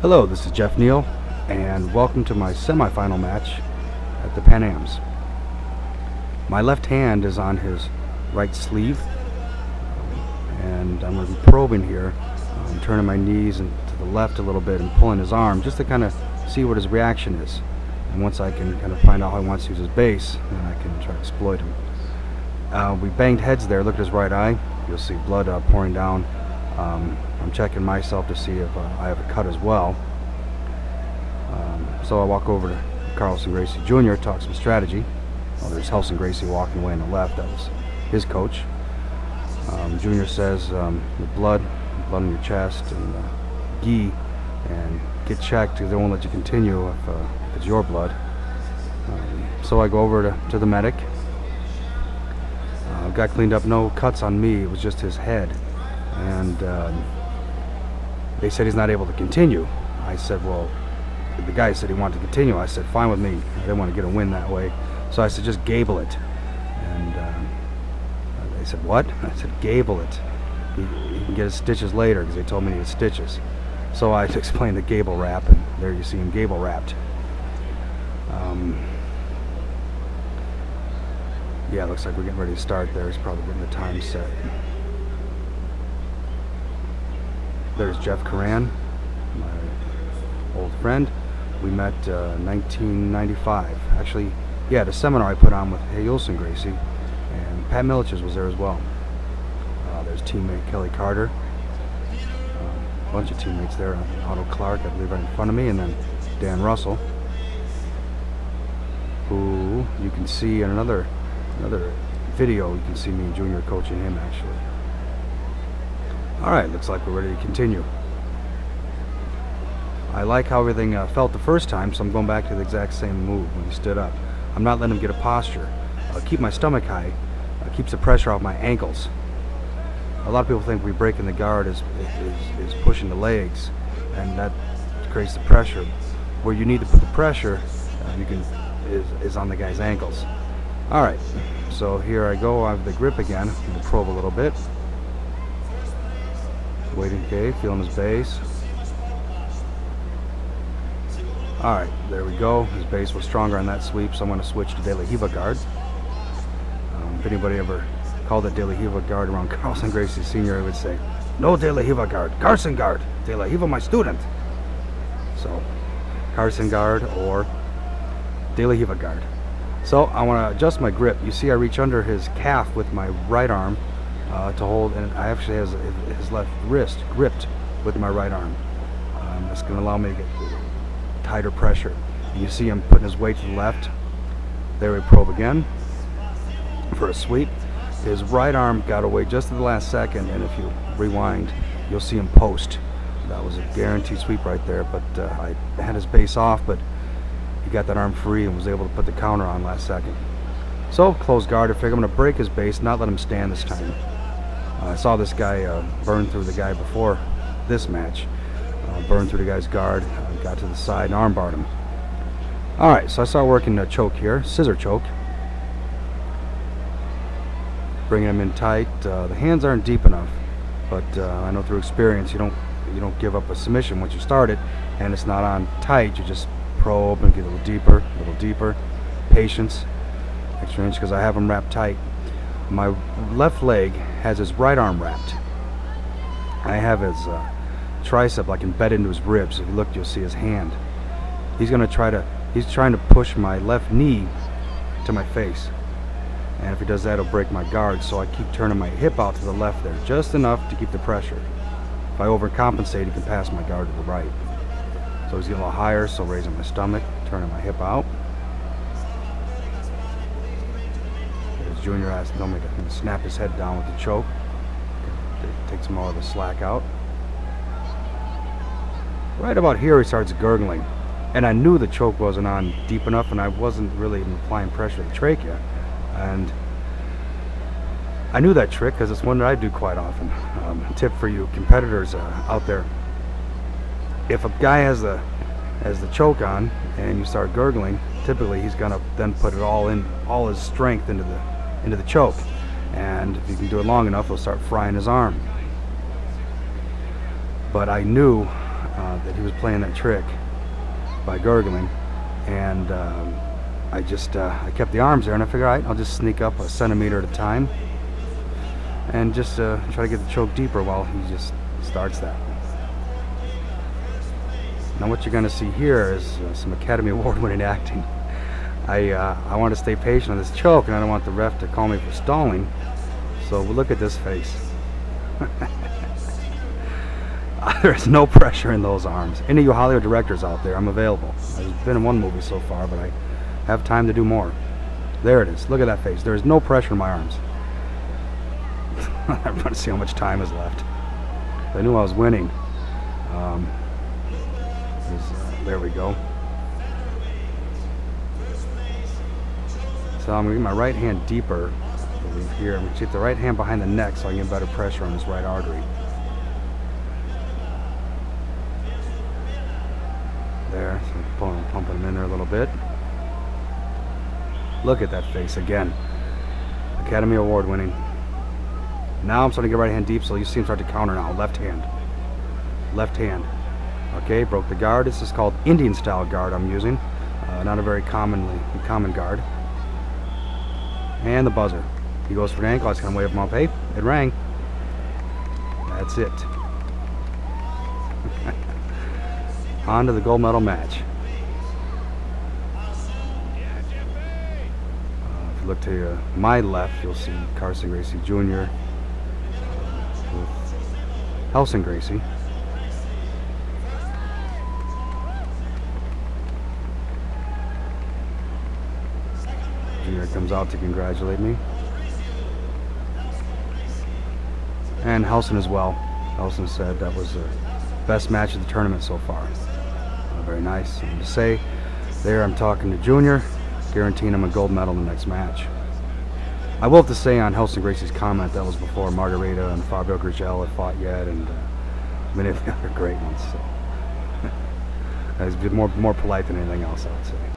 Hello, this is Jeff Neal, and welcome to my semifinal match at the Pan Ams. My left hand is on his right sleeve, and I'm going to be probing here. I'm turning my knees to the left a little bit and pulling his arm just to kind of see what his reaction is. And once I can kind of find out how he wants to use his base, then I can try to exploit him. We banged heads there. Look at his right eye. You'll see blood pouring down. I'm checking myself to see if I have a cut as well. So I walk over to Carlson Gracie Jr., talk some strategy. Oh, there's Carlson Gracie walking away on the left. That was his coach. Junior says, your blood on your chest, and gi, and get checked because they won't let you continue if it's your blood. So I go over to the medic. Got cleaned up, no cuts on me, it was just his head. And they said he's not able to continue. I said, well, the guy said he wanted to continue. I said, fine with me. I didn't want to get a win that way. So I said, just gable it. And they said, what? I said, gable it. He can get his stitches later because they told me he had stitches. So I explained the gable wrap, and there you see him gable wrapped. Yeah, it looks like we're getting ready to start there. He's probably getting the time set. There's Jeff Curran, my old friend. We met 1995. Actually, yeah, the seminar I put on with Carlson Gracie, and Pat Milich's was there as well. There's teammate Kelly Carter. A bunch of teammates there. Otto Clark, I believe, right in front of me, and then Dan Russell, who you can see in another video. You can see me and Junior coaching him, actually. Alright, looks like we're ready to continue. I like how everything felt the first time, so I'm going back to the exact same move when he stood up. I'm not letting him get a posture. Keep my stomach high. Keeps the pressure off my ankles. A lot of people think breaking the guard is pushing the legs, and that creates the pressure. Where you need to put the pressure is on the guy's ankles. Alright, so here I go. I have the grip again. I'm going to probe a little bit. Waiting, okay, feeling his base. Alright, there we go. His base was stronger on that sweep, so I'm going to switch to De La Riva guard. If anybody ever called it De La Riva guard around Carlson Gracie Sr., I would say, no De La Riva guard, Carlson guard. De La Riva, my student. So, Carlson guard or De La Riva guard. So, I want to adjust my grip. You see I reach under his calf with my right arm to hold, and I actually have his left wrist gripped with my right arm. That's going to allow me to get tighter pressure. And you see him putting his weight to the left. There we probe again for a sweep. His right arm got away just at the last second, and if you rewind, you'll see him post. That was a guaranteed sweep right there, but I had his base off, but he got that arm free and was able to put the counter on last second. So, close guard. I figure I'm going to break his base, not let him stand this time. I saw this guy burn through the guy before this match. Burned through the guy's guard, got to the side and arm barred him. Alright, so I started working the choke here, scissor choke. Bringing him in tight. The hands aren't deep enough, but I know through experience you don't give up a submission once you start it, and it's not on tight. You just probe and get a little deeper. Patience, extra inch, because I have him wrapped tight. My left leg has his right arm wrapped. I have his tricep like embedded into his ribs. If you look, you'll see his hand. He's trying to push my left knee to my face, and if he does that, he'll break my guard. So I keep turning my hip out to the left there, just enough to keep the pressure. If I overcompensate, he can pass my guard to the right. So he's getting a little higher, so raising my stomach, turning my hip out. As Junior asked me to snap his head down with the choke. Take some more of the slack out. Right about here, he starts gurgling, and I knew the choke wasn't on deep enough, and I wasn't really even applying pressure to the trachea. And I knew that trick because it's one that I do quite often. Tip for you competitors out there: if a guy has the choke on and you start gurgling, typically he's gonna then put it all his strength into the choke, and if you can do it long enough, he'll start frying his arm. But I knew that he was playing that trick by gurgling, and I kept the arms there, and I figured, all right, I'll just sneak up a centimeter at a time and just try to get the choke deeper while he just starts that. Now what you're going to see here is some Academy Award-winning acting. I want to stay patient on this choke, and I don't want the ref to call me for stalling. So look at this face. There's no pressure in those arms. Any of you Hollywood directors out there, I'm available. I've been in one movie so far, but I have time to do more. There it is. Look at that face. There is no pressure in my arms. I want to see how much time is left. I knew I was winning. There we go. So I'm going to get my right hand deeper, I believe, here. I'm going to keep the right hand behind the neck so I can get better pressure on this right artery. There, so pumping him in there a little bit. Look at that face again. Academy Award winning. Now I'm starting to get right hand deep, so you see him start to counter now. Left hand. Left hand. Okay, broke the guard. This is called Indian style guard I'm using. Not a very common guard. And the buzzer. He goes for the ankle. I just kind of wave him up. Hey, it rang. That's it. On to the gold medal match. If you look to my left, you'll see Carlson Gracie Jr. With Carlson Gracie. Jr. comes out to congratulate me. And Helson as well. Helson said that was the best match of the tournament so far. Very nice. And to say, there I'm talking to Junior, guaranteeing him a gold medal in the next match. I will have to say on Carlson Gracie's comment, that was before Margarita and Fabio Gurgel had fought yet, and many of the other great ones. So. He's been more polite than anything else, I would say.